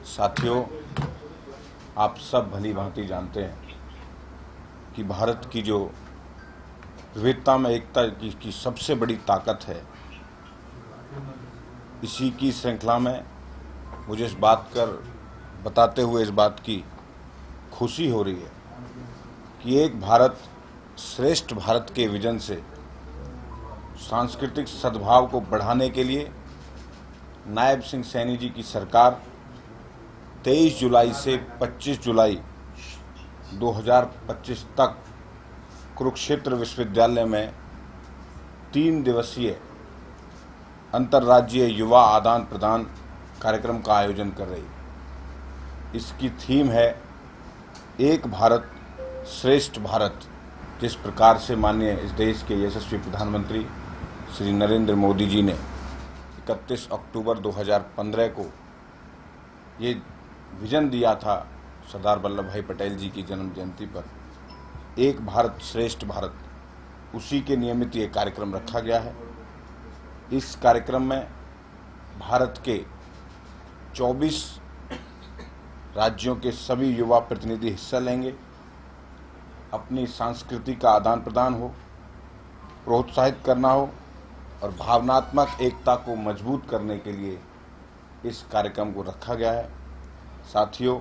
साथियों, आप सब भली भांति जानते हैं कि भारत की जो विविधता में एकता की सबसे बड़ी ताकत है। इसी की श्रृंखला में मुझे इस बात कर बताते हुए इस बात की खुशी हो रही है कि एक भारत श्रेष्ठ भारत के विजन से सांस्कृतिक सद्भाव को बढ़ाने के लिए नायब सिंह सैनी जी की सरकार 23 जुलाई से 25 जुलाई 2025 तक कुरुक्षेत्र विश्वविद्यालय में 3 दिवसीय अंतर्राज्यीय युवा आदान प्रदान कार्यक्रम का आयोजन कर रही है। इसकी थीम है एक भारत श्रेष्ठ भारत। जिस प्रकार से माननीय इस देश के यशस्वी प्रधानमंत्री श्री नरेंद्र मोदी जी ने 31 अक्टूबर 2015 को ये विजन दिया था सरदार वल्लभ भाई पटेल जी की जन्म जयंती पर, एक भारत श्रेष्ठ भारत, उसी के नियमित ये कार्यक्रम रखा गया है। इस कार्यक्रम में भारत के 24 राज्यों के सभी युवा प्रतिनिधि हिस्सा लेंगे। अपनी संस्कृति का आदान प्रदान हो, प्रोत्साहित करना हो और भावनात्मक एकता को मजबूत करने के लिए इस कार्यक्रम को रखा गया है। साथियों,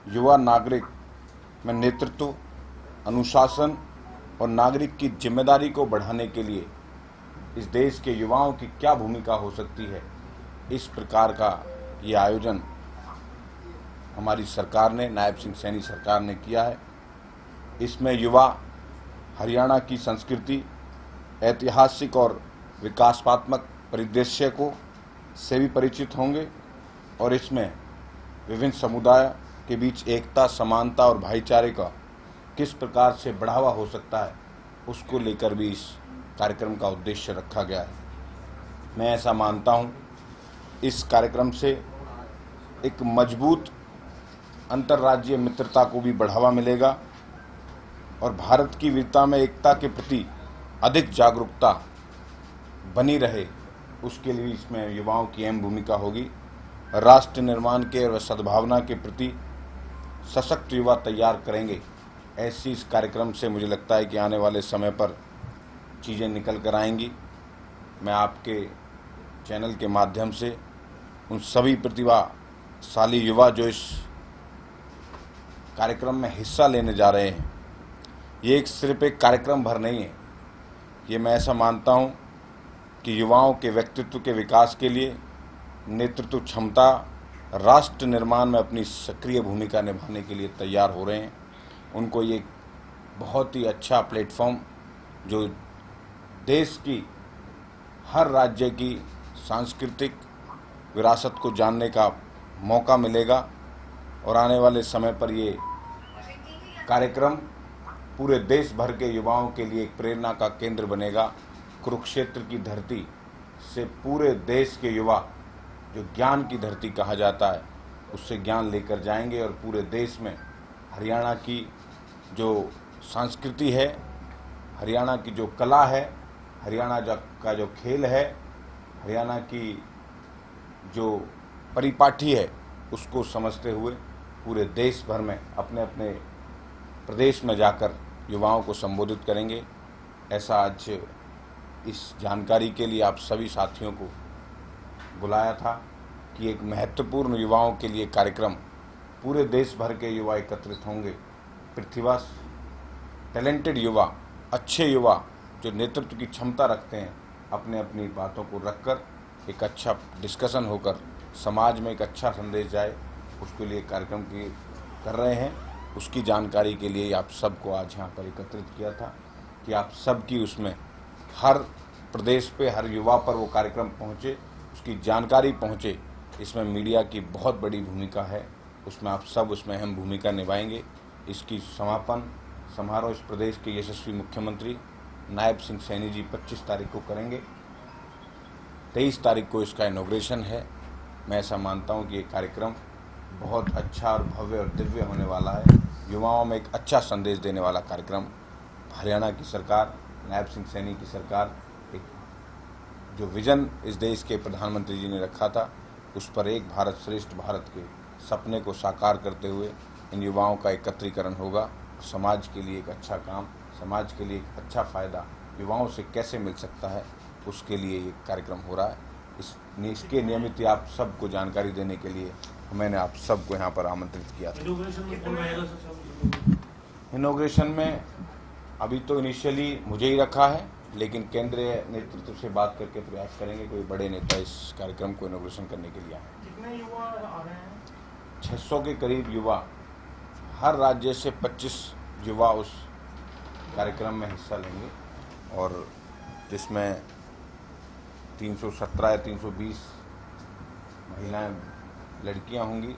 युवा नागरिक में नेतृत्व, अनुशासन और नागरिक की जिम्मेदारी को बढ़ाने के लिए इस देश के युवाओं की क्या भूमिका हो सकती है, इस प्रकार का ये आयोजन हमारी सरकार ने, नायब सिंह सैनी सरकार ने किया है। इसमें युवा हरियाणा की संस्कृति, ऐतिहासिक और विकासात्मक परिदृश्य को से भी परिचित होंगे और इसमें विभिन्न समुदाय के बीच एकता, समानता और भाईचारे का किस प्रकार से बढ़ावा हो सकता है, उसको लेकर भी इस कार्यक्रम का उद्देश्य रखा गया है। मैं ऐसा मानता हूँ, इस कार्यक्रम से एक मजबूत अंतर्राज्यीय मित्रता को भी बढ़ावा मिलेगा और भारत की विविधता में एकता के प्रति अधिक जागरूकता बनी रहे, उसके लिए इसमें युवाओं की अहम भूमिका होगी। राष्ट्र निर्माण के और सद्भावना के प्रति सशक्त युवा तैयार करेंगे। ऐसी इस कार्यक्रम से मुझे लगता है कि आने वाले समय पर चीज़ें निकल कर आएंगी। मैं आपके चैनल के माध्यम से उन सभी प्रतिभाशाली युवा जो इस कार्यक्रम में हिस्सा लेने जा रहे हैं, ये सिर्फ एक कार्यक्रम भर नहीं है। ये मैं ऐसा मानता हूँ कि युवाओं के व्यक्तित्व के विकास के लिए, नेतृत्व क्षमता, राष्ट्र निर्माण में अपनी सक्रिय भूमिका निभाने के लिए तैयार हो रहे हैं। उनको ये बहुत ही अच्छा प्लेटफॉर्म, जो देश की हर राज्य की सांस्कृतिक विरासत को जानने का मौका मिलेगा और आने वाले समय पर ये कार्यक्रम पूरे देश भर के युवाओं के लिए एक प्रेरणा का केंद्र बनेगा। कुरुक्षेत्र की धरती से पूरे देश के युवा, जो ज्ञान की धरती कहा जाता है, उससे ज्ञान लेकर जाएंगे और पूरे देश में हरियाणा की जो संस्कृति है, हरियाणा की जो कला है, हरियाणा का जो खेल है, हरियाणा की जो परिपाटी है, उसको समझते हुए पूरे देश भर में अपने अपने प्रदेश में जाकर युवाओं को संबोधित करेंगे। ऐसा आज इस जानकारी के लिए आप सभी साथियों को बुलाया था कि एक महत्वपूर्ण युवाओं के लिए कार्यक्रम, पूरे देश भर के युवा एकत्रित होंगे। प्रतिभा, टैलेंटेड युवा, अच्छे युवा जो नेतृत्व की क्षमता रखते हैं, अपने अपनी बातों को रखकर एक अच्छा डिस्कशन होकर समाज में एक अच्छा संदेश जाए, उसके लिए कार्यक्रम कर रहे हैं। उसकी जानकारी के लिए आप सबको आज यहाँ पर एकत्रित किया था कि आप सब की उसमें हर प्रदेश पे, हर युवा पर वो कार्यक्रम पहुँचे, उसकी जानकारी पहुँचे। इसमें मीडिया की बहुत बड़ी भूमिका है, उसमें आप सब उसमें अहम भूमिका निभाएंगे। इसकी समापन समारोह इस प्रदेश के यशस्वी मुख्यमंत्री नायब सिंह सैनी जी 25 तारीख को करेंगे। 23 तारीख को इसका इनॉग्रेशन है। मैं ऐसा मानता हूँ कि ये कार्यक्रम बहुत अच्छा और भव्य और दिव्य होने वाला है। युवाओं में एक अच्छा संदेश देने वाला कार्यक्रम। हरियाणा की सरकार, नायब सिंह सैनी की सरकार, एक जो विजन इस देश के प्रधानमंत्री जी ने रखा था, उस पर एक भारत श्रेष्ठ भारत के सपने को साकार करते हुए इन युवाओं का एकत्रीकरण होगा। समाज के लिए एक अच्छा काम, समाज के लिए एक अच्छा फ़ायदा युवाओं से कैसे मिल सकता है, उसके लिए ये कार्यक्रम हो रहा है। इसके नियमित आप सबको जानकारी देने के लिए मैंने आप सबको यहाँ पर आमंत्रित किया था। इनॉग्रेशन में अभी तो इनिशियली मुझे ही रखा है, लेकिन केंद्रीय नेतृत्व से बात करके प्रयास करेंगे कोई बड़े नेता इस कार्यक्रम को इनॉग्रेशन करने के लिए आए। कितने युवा आ रहे हैं? 600 के करीब युवा, हर राज्य से 25 युवा उस कार्यक्रम में हिस्सा लेंगे और जिसमें 317 या 320 महिलाएं लड़कियां होंगी,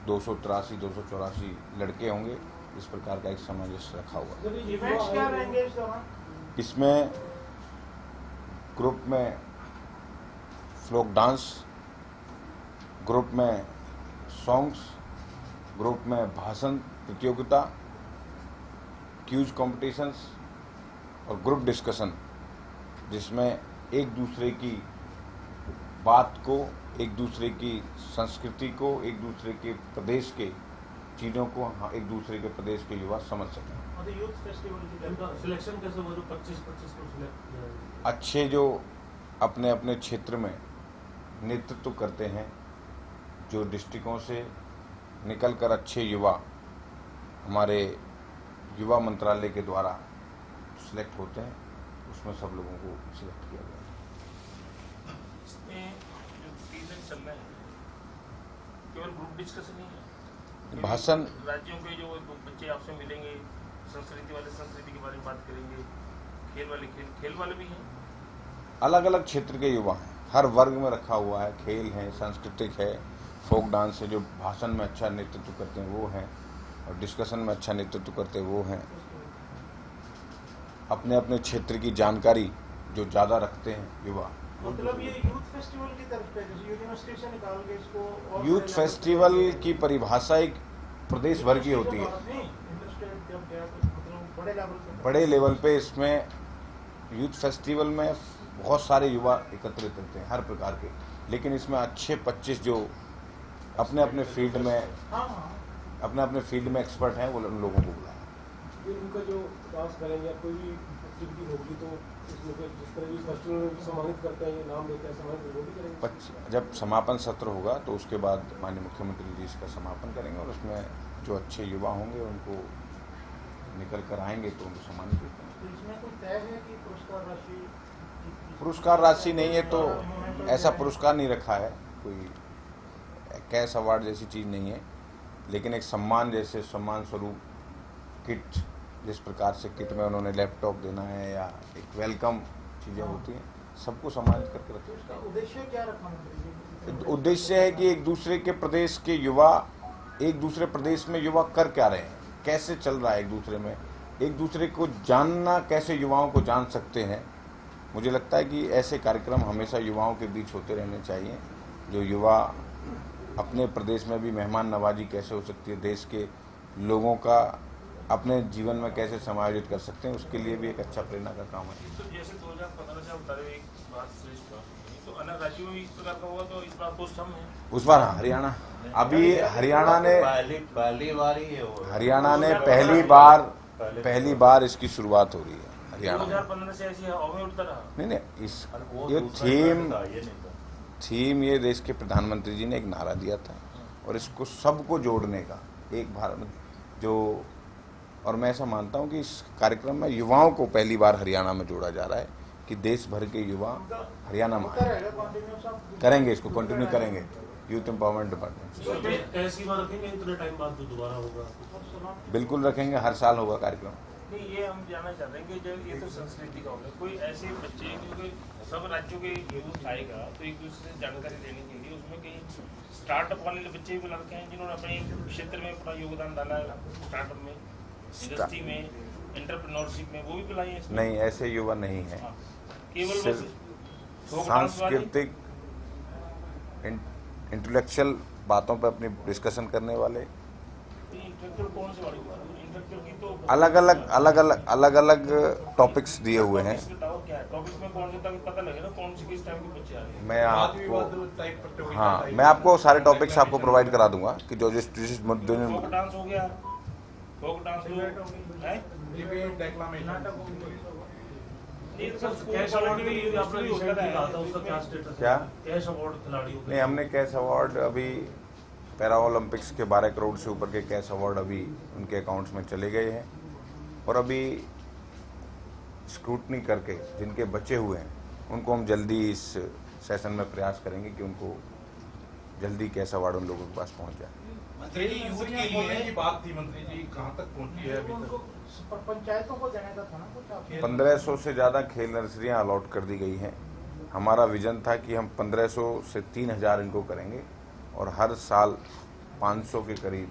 284 लड़के होंगे। इस प्रकार का एक सामंजस्य रखा हुआ। इवेंट्स क्या रहेंगे इस दौरान? इसमें ग्रुप में फ्लोक डांस, ग्रुप में सॉन्ग्स, ग्रुप में भाषण प्रतियोगिता, क्यूज कॉम्पिटिशन्स और ग्रुप डिस्कशन, जिसमें एक दूसरे की बात को, एक दूसरे की संस्कृति को, एक दूसरे के प्रदेश के चीज़ों को एक दूसरे के प्रदेश के युवा समझ सकें। यूथ फेस्टिवल का सिलेक्शन कैसे हुआ? जो 25 को सिलेक्ट किया है, अच्छे जो अपने अपने क्षेत्र में नेतृत्व करते हैं, जो डिस्ट्रिक्टों से निकलकर अच्छे युवा हमारे युवा मंत्रालय के द्वारा सिलेक्ट होते हैं, उसमें सब लोगों को सिलेक्ट किया गया। इसमें जो सीजन चल रहा है केवल ग्रुप डिस्कशन नहीं है, भाषण राज्यों के जो बच्चे आपस में मिलेंगे, संस्कृति वाले संस्कृति के बारे में बात करेंगे, खेल वाले भी हैं, अलग अलग क्षेत्र के युवा हैं, हर वर्ग में रखा हुआ है। खेल है, सांस्कृतिक है, फोक डांस है, जो भाषण में अच्छा नेतृत्व करते हैं वो हैं, और डिस्कशन में अच्छा नेतृत्व करते हैं वो हैं। अपने अपने क्षेत्र की जानकारी जो ज़्यादा रखते हैं युवा। मतलब ये यूथ फेस्टिवल की तरफ है, जैसे यूनिवर्सिटी से निकाल के इसको और यूथ फेस्टिवल की परिभाषा एक प्रदेश भर की होती है। बड़े लेवल पे इसमें यूथ फेस्टिवल में बहुत सारे युवा एकत्रित होते हैं हर प्रकार के, लेकिन इसमें अच्छे 25 जो अपने अपने फील्ड में एक्सपर्ट हैं, वो उन लोगों को बुलाया। उनका जो डांस करेंगे या कोई भी एक्टिविटी होगी तो इसमें जिस तरह की फेस्टिवल सम्मानित करते हैं, ये नाम देते हैं, सम्मानित वो भी करेंगे। जब समापन सत्र होगा तो उसके बाद माननीय मुख्यमंत्री जी इसका समापन करेंगे और उसमें जो अच्छे युवा होंगे उनको निकल कर आएंगे तो उनको सम्मानित करेंगे। इसमें कोई तय है कि पुरस्कार राशि नहीं है, तो ऐसा पुरस्कार नहीं रखा है, कोई कैश अवार्ड जैसी चीज़ नहीं है, लेकिन एक सम्मान, जैसे सम्मान स्वरूप किट, जिस प्रकार से किट में उन्होंने लैपटॉप देना है या एक वेलकम चीज़ें होती हैं, सबको सम्मानित करके रखते हैं। उद्देश्य क्या रखना? उद्देश्य है कि एक दूसरे के प्रदेश के युवा, एक दूसरे प्रदेश में युवा कर क्या रहे हैं, कैसे चल रहा है एक दूसरे में, एक दूसरे को जानना, कैसे युवाओं को जान सकते हैं। मुझे लगता है कि ऐसे कार्यक्रम हमेशा युवाओं के बीच होते रहने चाहिए, जो युवा अपने प्रदेश में भी मेहमान नवाजी कैसे हो सकती है, देश के लोगों का अपने जीवन में कैसे समायोजित कर सकते हैं, उसके लिए भी एक अच्छा प्रेरणा का काम है। तो जैसे 2015 से बता रहे एक बात श्रेष्ठ बात, तो अन्य राज्यों में इस प्रकार का हुआ, तो इस बार पोस्ट हम है उस बार हरियाणा, अभी हरियाणा ने पहली बार इसकी शुरुआत हो रही है हरियाणा में। 2015 से ऐसी हवा में उड़ता रहा। नहीं, इस ये थीम ये देश के प्रधानमंत्री जी ने एक नारा दिया था, और इसको सबको जोड़ने का एक भारत जो, और मैं ऐसा मानता हूं कि इस कार्यक्रम में युवाओं को पहली बार हरियाणा में जोड़ा जा रहा है कि देश भर के युवा हरियाणा में करेंगे, इसको कंटिन्यू करेंगे। यूथ एम्पावरमेंट डिपार्टमेंट ऐसी बार रखेंगे, इतने टाइम बाद तो दोबारा होगा? बिल्कुल रखेंगे, हर साल होगा कार्यक्रम। नहीं, ये हम जानना चाहते हैं कि जब ये तो संस्कृति का होगा, कोई ऐसे बच्चे, क्योंकि सब राज्यों के यूथ आएगा तो एक दूसरे से जानकारी लेने के लिए उसमें कई स्टार्टअप वाले बच्चे भी लड़के हैं जिन्होंने अपने क्षेत्र में अपना योगदान डाला है, स्टार्टअप में, इंडस्ट्री में, एंटरप्रेन्योरशिप में, वो भी बुलाइए। नहीं, ऐसे युवा नहीं है, केवल सांस्कृतिक इंटेलेक्चुअल बातों पर अपनी डिस्कशन करने वाले। इंटेलेक्चुअल कौन से वाले? बच्चों की तो अलग अलग टॉपिक्स दिए हुए हैं। टॉपिक्स बताओ क्या है, टॉपिक्स में कौन से ताकि पता लगे ना कौन से किस टाइम के बच्चे आ रहे हैं। मैं आपको सारे टॉपिक्स आपको प्रोवाइड करा दूंगा कि जो जिस मुद्दे में फोक डांस हो गया, फोक डांस है कैश अवार्ड भी आपने रिसेंटली कहा था, उसका क्या स्टेटस है? क्या कैश अवार्ड खिलाड़ियों नहीं, हमने कैश अवार्ड अभी पैरा ओलंपिक्स के 12 करोड़ से ऊपर के कैश अवार्ड अभी उनके अकाउंट्स में चले गए हैं और अभी स्क्रूटनी करके जिनके बचे हुए हैं उनको हम जल्दी इस सेशन में प्रयास करेंगे कि उनको जल्दी कैश अवार्ड उन लोगों के पास पहुंच जाए। मंत्री जी, यूथ के लिए ये बात थी, मंत्री जी कहाँ तक पहुंची है अभी तक? पंचायतों को देने का था ना कुछ आप 1500 से ज़्यादा खेल नर्सरियाँ अलॉट कर दी गई हैं। हमारा विजन था कि हम 1500 से 3000 इनको करेंगे और हर साल 500 के करीब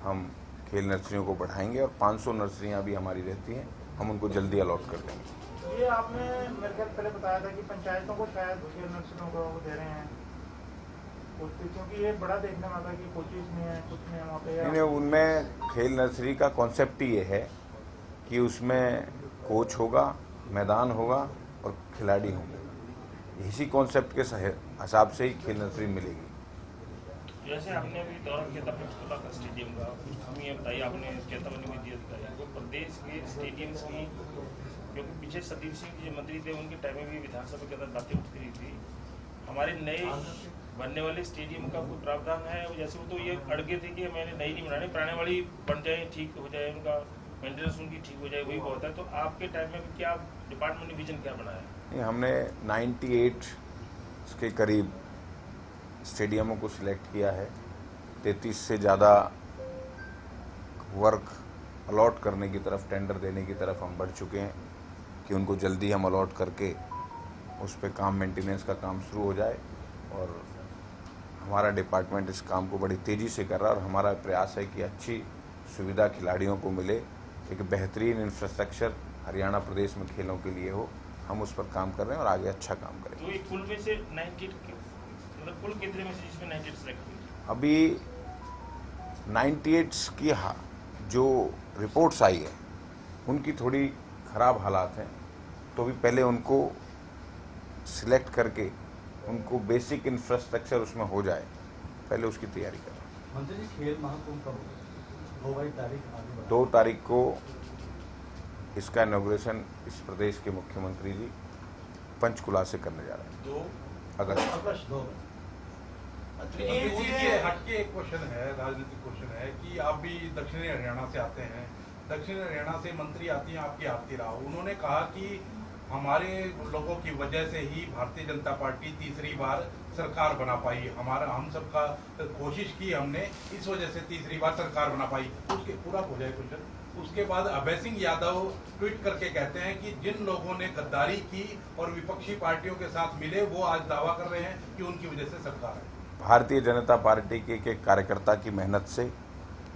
हम खेल नर्सरियों को बढ़ाएंगे और 500 नर्सरियाँ भी हमारी रहती हैं, हम उनको जल्दी अलॉट कर देंगे। ये आपने मेरे ख्याल पहले बताया था कि पंचायतों को शायद खेल नर्सरियों को दे रहे हैं, क्योंकि ये बड़ा देखने में आता है कि कोचिज नहीं है, कुछ नहीं है वहाँ पे। नहीं, उनमें खेल नर्सरी का कॉन्सेप्ट ही ये है कि उसमें कोच होगा, मैदान होगा और खिलाड़ी होंगे। इसी कॉन्सेप्ट के हिसाब से ही खेल नर्सरी मिलेगी। जैसे आपने अभी दौरा किया था पंचकुला का स्टेडियम का, हम ये बताइए, आपने चेतावनी भी दी अधिकारियों को प्रदेश के स्टेडियम्स की, क्योंकि पीछे सतीश सिंह जी मंत्री थे, उनके टाइम में भी विधानसभा के अंदर बातें उठ रही थी। हमारे नए बनने वाले स्टेडियम का कोई प्रावधान है? जैसे वो तो ये अड़के थे कि मैंने नई नहीं बनानी, पुराने वाली बन जाए, ठीक हो जाए, उनका मेंटेनेंस उनकी ठीक हो जाए, वही बहुत है। तो आपके टाइम में क्या डिपार्टमेंट ने विजन क्या बनाया? नहीं, हमने 98 के करीब स्टेडियमों को सिलेक्ट किया है। 33 से ज़्यादा वर्क अलॉट करने की तरफ, टेंडर देने की तरफ हम बढ़ चुके हैं कि उनको जल्दी हम अलॉट करके उस पर काम, मेंटेनेंस का काम शुरू हो जाए। और हमारा डिपार्टमेंट इस काम को बड़ी तेज़ी से कर रहा है और हमारा प्रयास है कि अच्छी सुविधा खिलाड़ियों को मिले, एक बेहतरीन इंफ्रास्ट्रक्चर हरियाणा प्रदेश में खेलों के लिए हो। हम उस पर काम कर रहे हैं और आगे अच्छा काम करेंगे। तो एक कुल में से 98 मतलब कुल कितने में से जिसमें 98 सेलेक्ट हुई? अभी 98 की जो रिपोर्ट्स आई है उनकी थोड़ी ख़राब हालात हैं, तो अभी पहले उनको सिलेक्ट करके उनको बेसिक इंफ्रास्ट्रक्चर उसमें हो जाए, पहले उसकी तैयारी करें। मंत्री जी, खेल महाकुंभ कब होगा? 2 तारीख को इसका इनॉग्रेशन इस प्रदेश के मुख्यमंत्री जी पंचकुला से करने जा रहे हैं। 2 अगस्त। मंत्री जी, यूथ के हटके एक क्वेश्चन है, राजनीतिक क्वेश्चन है कि आप भी दक्षिणी हरियाणा से आते हैं, दक्षिण हरियाणा से मंत्री आती हैं आपकी आरती राव, उन्होंने कहा कि हमारे लोगों की वजह से ही भारतीय जनता पार्टी तीसरी बार सरकार बना पाई, हम सबका कोशिश की हमने, इस वजह से तीसरी बार सरकार बना पाई। उसके पूरा हो जाए क्वेश्चन। उसके बाद अभय सिंह यादव ट्वीट करके कहते हैं कि जिन लोगों ने गद्दारी की और विपक्षी पार्टियों के साथ मिले, वो आज दावा कर रहे हैं कि उनकी वजह से सरकार है। भारतीय जनता पार्टी के एक कार्यकर्ता की मेहनत से,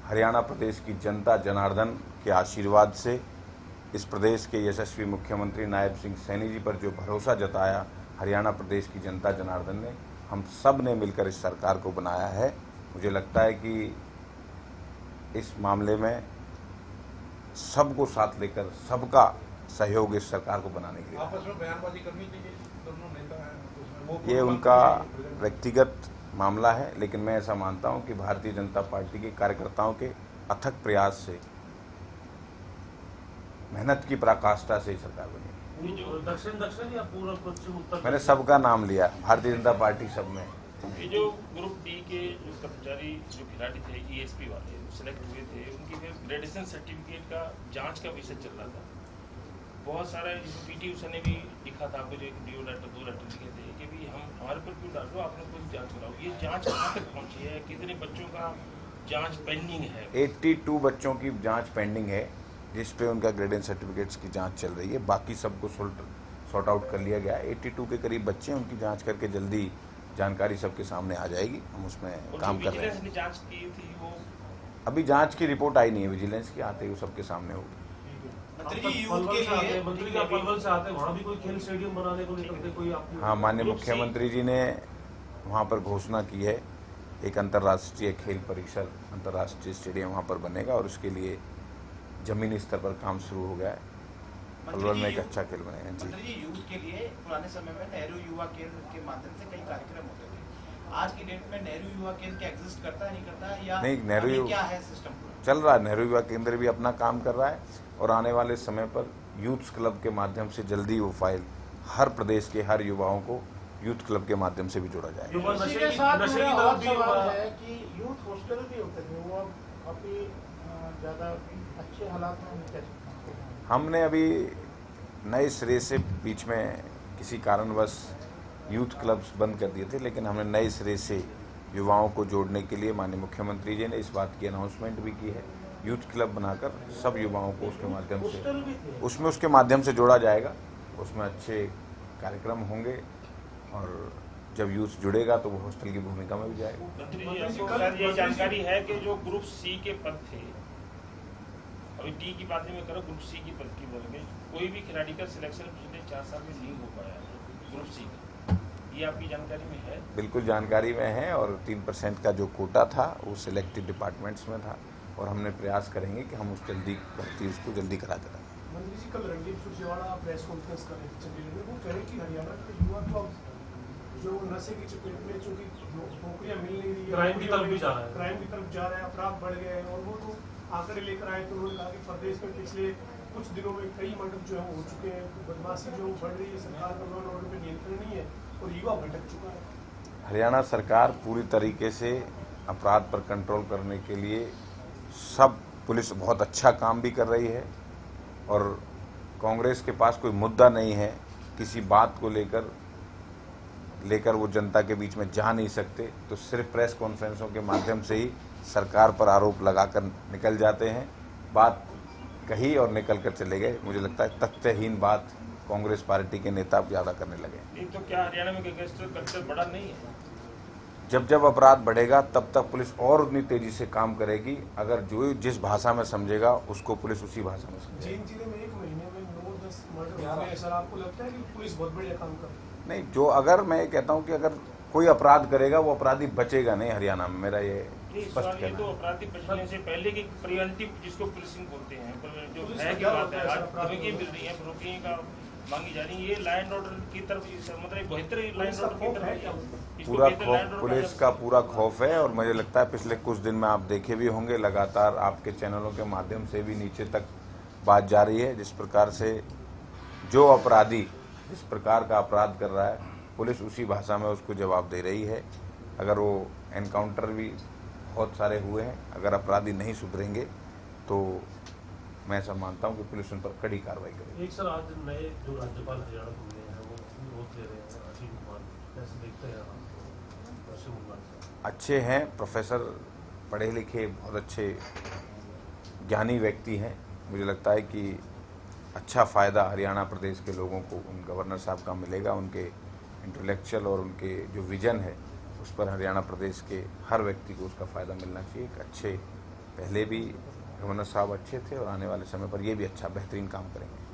हरियाणा प्रदेश की जनता जनार्दन के आशीर्वाद से, इस प्रदेश के यशस्वी मुख्यमंत्री नायब सिंह सैनी जी पर जो भरोसा जताया हरियाणा प्रदेश की जनता जनार्दन ने, हम सब ने मिलकर इस सरकार को बनाया है। मुझे लगता है कि इस मामले में सबको साथ लेकर सबका सहयोग इस सरकार को बनाने के लिए आपस में बयानबाजी करनी चाहिए, दोनों नेता हैं, ये उनका व्यक्तिगत मामला है, लेकिन मैं ऐसा मानता हूं कि भारतीय जनता पार्टी के कार्यकर्ताओं के अथक प्रयास से, मेहनत की पराकाष्ठा से सरकार बनी। दक्षिण या पूर्व पश्चिम उत्तर? मैंने सबका नाम लिया, भारतीय जनता पार्टी सब में। ये जो ग्रुप डी के जो कर्मचारी, जो खिलाड़ी थे, ESP वाले सेलेक्ट हुए थे, उनकी फिर ग्रेजुएशन सर्टिफिकेट का जांच का विषय चल रहा था। बहुत सारा जिसमें PT उषा ने भी लिखा था आपको, जो एक 2 लेटर लिखे थे कि भी हम हमारे पर क्यों डाल रहे हो, आपने खुद जाँच कराओ। ये जाँच कहाँ तक पहुँची है? कितने बच्चों का जाँच पेंडिंग है? 82 बच्चों की जाँच पेंडिंग है, जिस पे उनका ग्रेडेंस सर्टिफिकेट्स की जांच चल रही है। बाकी सबको सॉर्ट आउट कर लिया गया है। 82 के करीब बच्चे हैं, उनकी जांच करके जल्दी जानकारी सबके सामने आ जाएगी। हम उसमें काम कर रहे हैं। जांच की थी वो अभी जांच की रिपोर्ट आई नहीं है विजिलेंस की, आते ही वो सबके सामने होगी। मंत्री का पलवल से आते हैं, वहाँ भी कोई खेल स्टेडियम बनाने को लेकर कोई? हाँ, माननीय मुख्यमंत्री जी ने वहाँ पर घोषणा की है एक अंतर्राष्ट्रीय खेल परिसर, अंतर्राष्ट्रीय स्टेडियम वहाँ पर बनेगा और उसके लिए ज़मीनी स्तर पर काम शुरू हो गया है। पलवल में एक अच्छा खेल बनेगा। जी, मंत्री जी, यूथ के लिए पुराने समय में नेहरू युवा केंद्र के माध्यम से कई कार्यक्रम होते थे। आज की डेट में नेहरू युवा केंद्र क्या एग्जिस्ट करता है, नहीं करता है, या नहीं, नेहरू क्या है सिस्टम चल रहा है। नेहरू युवा केंद्र भी अपना काम कर रहा है और आने वाले समय पर यूथ क्लब के माध्यम से जल्दी वो फाइल हर प्रदेश के हर युवाओं को यूथ क्लब के माध्यम से भी जोड़ा जाएगा। युवा इसी नशे के की साथ नशे मेरा की और तरफ भी सवाल है कि यूथ हॉस्टल भी होते थे, वो अब काफी ज्यादा अच्छे हालात में नहीं कह सकते। हमने अभी नए सिरे से बीच में किसी कारणवश यूथ क्लब्स बंद कर दिए थे, लेकिन हमने नए सिरे से युवाओं को जोड़ने के लिए माननीय मुख्यमंत्री जी ने इस बात की अनाउंसमेंट भी की है। यूथ क्लब बनाकर सब युवाओं को उसके माध्यम हॉस्टल भी से थे। उसके माध्यम से जोड़ा जाएगा। उसमें अच्छे कार्यक्रम होंगे और जब यूथ जुड़ेगा तो वो हॉस्टल की भूमिका में भी जाएगा। मंत्री जी, आपको शायद ये जानकारी है कि जो ग्रुप सी के पद थे, अभी डी की बात में करो, ग्रुप सी की पद की बोल में कोई भी खिलाड़ी का सिलेक्शन पिछले 4 साल में नहीं हो पाया है ग्रुप सी का, ये आपकी जानकारी में है? बिल्कुल जानकारी में है और 3% का जो कोटा था वो सिलेक्टेड डिपार्टमेंट्स में था और हमने प्रयास करेंगे कि हम उस जल्दी भर्ती उसको जल्दी करा दें। मंत्री जी, कल रणदीप सुरजेवाला प्रेस कॉन्फ्रेंस कर रहे थे चंडीगढ़ में, वो कह रहे कि हरियाणा के युवा क्लब जो नशे की चपेट में, चूंकि नौकरियां मिल नहीं रही है, क्राइम की तरफ भी जा रहा है, क्राइम की तरफ जा रहा है, अपराध बढ़ गए हैं, और वो तो आंकड़े लेकर आए तो उन्होंने कहा कि प्रदेश में पिछले कुछ दिनों में कई मर्डर जो है हो चुके हैं, तो बदमाशी जो बढ़ रही है, सरकार का लॉ एंड ऑर्डर पे नियंत्रण नहीं है और युवा भटक चुका है। हरियाणा सरकार पूरी तरीके से अपराध पर कंट्रोल करने के लिए सब पुलिस बहुत अच्छा काम भी कर रही है और कांग्रेस के पास कोई मुद्दा नहीं है, किसी बात को लेकर वो जनता के बीच में जा नहीं सकते, तो सिर्फ प्रेस कॉन्फ्रेंसों के माध्यम से ही सरकार पर आरोप लगाकर निकल जाते हैं। बात कही और निकल कर चले गए। मुझे लगता है तथ्यहीन बात कांग्रेस पार्टी के नेता ज़्यादा करने लगे। एक तो क्या हरियाणा में गैंगस्टर कल्चर बड़ा नहीं है? जब अपराध बढ़ेगा तब तक पुलिस और उतनी तेजी से काम करेगी। अगर जो जिस भाषा में समझेगा उसको पुलिस उसी भाषा में समझेगी। जींद जिले में एक महीने में 9-10 मर्डर हो गए, सर आपको लगता है कि पुलिस बहुत बढ़िया काम कर रही है? नहीं, जो अगर मैं कहता हूं कि अगर कोई अपराध करेगा वो अपराधी बचेगा नहीं हरियाणा में, मेरा ये नहीं, स्पष्ट सवाल ये कहना तो है। अपराधी बचने से पहले की प्रिवेंटिव जिसको पुलिसिंग बोलते हैं, जो पुलिस है का की क्या बात होता है, है, आज सर, अपराध धमकी मिल रही है, रोकने का मांगी जा रही है, ये लैंड एंड ऑर्डर की तरफ मतलब बेहतर लैंड ऑर्डर की तरफ है। इसको पूरा बेहतर खौफ, land order पुलिस का पूरा खौफ है और मुझे लगता है पिछले कुछ दिन में आप देखे भी होंगे, लगातार आपके चैनलों के माध्यम से भी नीचे तक बात जा रही है। जिस प्रकार से जो अपराधी जिस प्रकार का अपराध कर रहा है, पुलिस उसी भाषा में उसको जवाब दे रही है। अगर वो एनकाउंटर भी बहुत सारे हुए हैं, अगर अपराधी नहीं सुधरेंगे तो मैं ऐसा मानता हूं कि पुलिस उन पर कड़ी कार्रवाई करेगी। एक सर, आज नए जो राज्यपाल हरियाणा को मिले हैं वो रोज दे रहे हैं, असीम कुमार, कैसे देखते हैं आप असीम कुमार साहब? अच्छे हैं, प्रोफेसर, पढ़े लिखे, बहुत अच्छे ज्ञानी व्यक्ति हैं। मुझे लगता है कि अच्छा फ़ायदा हरियाणा प्रदेश के लोगों को उन गवर्नर साहब का मिलेगा। उनके इंटेलेक्चुअल और उनके जो विजन है उस पर हरियाणा प्रदेश के हर व्यक्ति को उसका फ़ायदा मिलना चाहिए। एक अच्छे, पहले भी गवर्नर साहब अच्छे थे और आने वाले समय पर ये भी अच्छा बेहतरीन काम करेंगे।